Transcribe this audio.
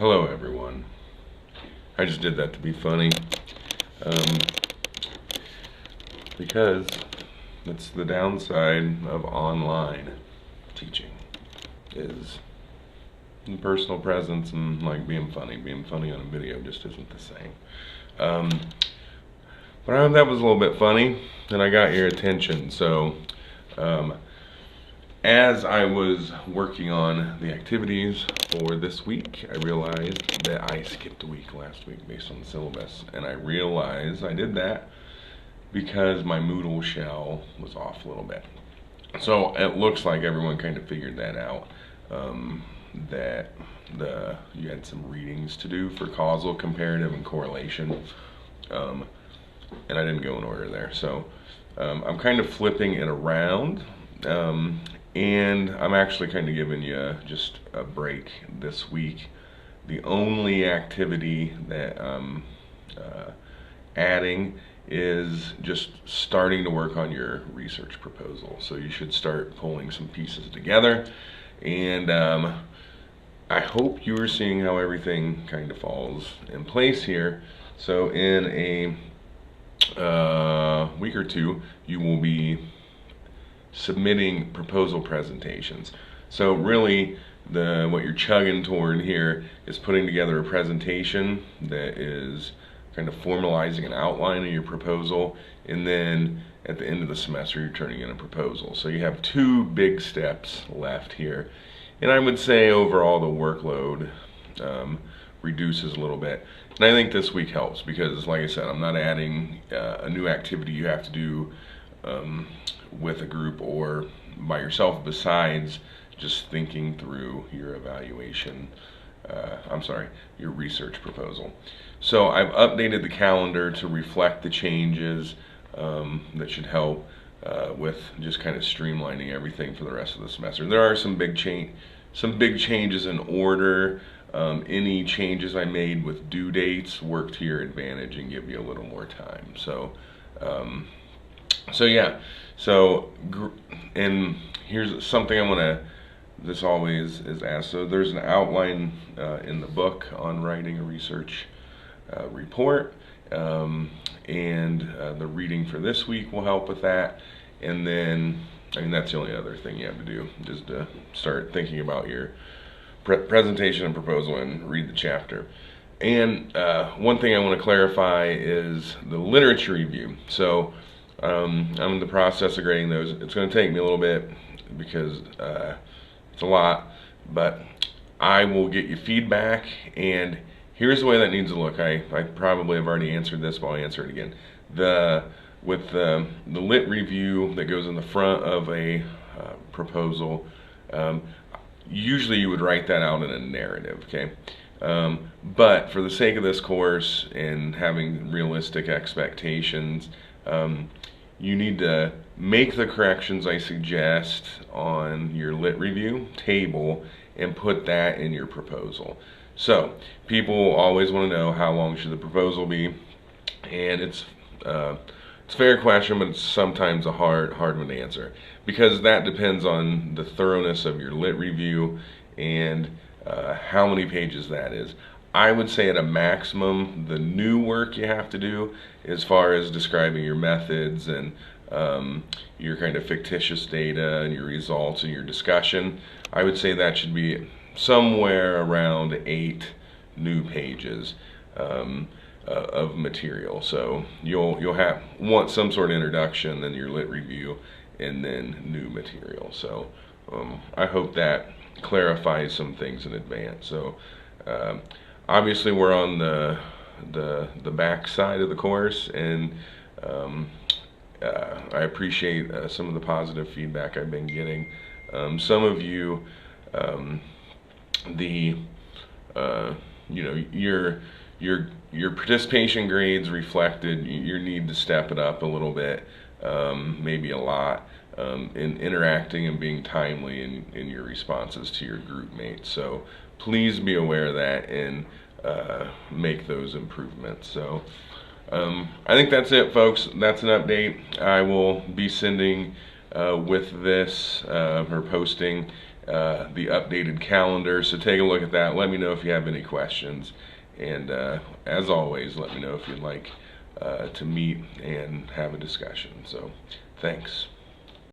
Hello everyone. I just did that to be funny, um, because that's the downside of online teaching, is the personal presence and like being funny. Being funny on a video just isn't the same. Um, but I hope that was a little bit funny and I got your attention. So um, as I was working on the activities for this week, I realized that I skipped a week last week based on the syllabus. And I realized I did that because my Moodle shell was off a little bit. So it looks like everyone kind of figured that out, that you had some readings to do for causal, comparative, and correlation. And I didn't go in order there. So I'm kind of flipping it around. And I'm actually kind of giving you just a break this week. The only activity that I'm adding is just starting to work on your research proposal. So you should start pulling some pieces together. And I hope you are seeing how everything kind of falls in place here. So in a week or two, you will be submitting proposal presentations. So really what you're chugging toward here is putting together a presentation that is kind of formalizing an outline of your proposal, and then at the end of the semester you're turning in a proposal. So you have two big steps left here, and I would say overall the workload reduces a little bit. And I think this week helps because, like I said, I'm not adding a new activity you have to do with a group or by yourself, besides just thinking through your your research proposal. So I've updated the calendar to reflect the changes. That should help with just kind of streamlining everything for the rest of the semester. There are some big changes in order. Any changes I made with due dates work to your advantage and give you a little more time. And here's something this always is asked. So there's an outline in the book on writing a research report, and the reading for this week will help with that. And then, that's the only other thing you have to do, is to start thinking about your presentation and proposal and read the chapter. And one thing I want to clarify is the literature review. So I'm in the process of grading those. It's going to take me a little bit because it's a lot, but I will get you feedback. And here's the way that needs to look. I probably have already answered this, but I'll answer it again. With the lit review that goes in the front of a proposal, usually you would write that out in a narrative, okay? But for the sake of this course and having realistic expectations, you need to make the corrections I suggest on your lit review table and put that in your proposal. So people always want to know, how long should the proposal be? And it's a fair question, but it's sometimes a hard one to answer, because that depends on the thoroughness of your lit review and how many pages that is. I would say at a maximum, the new work you have to do as far as describing your methods and your kind of fictitious data and your results and your discussion, I would say that should be somewhere around 8 new pages of material. So you'll want some sort of introduction, then your lit review, and then new material. So I hope that clarifies some things in advance. So obviously we're on the back side of the course, and I appreciate some of the positive feedback I've been getting. Some of you, your participation grades reflected your need to step it up a little bit, maybe a lot, in interacting and being timely in your responses to your group mates. So please be aware of that and make those improvements. So I think that's it, folks. That's an update. I will be sending with this or posting the updated calendar. So take a look at that. Let me know if you have any questions. And as always, let me know if you'd like to meet and have a discussion. So thanks.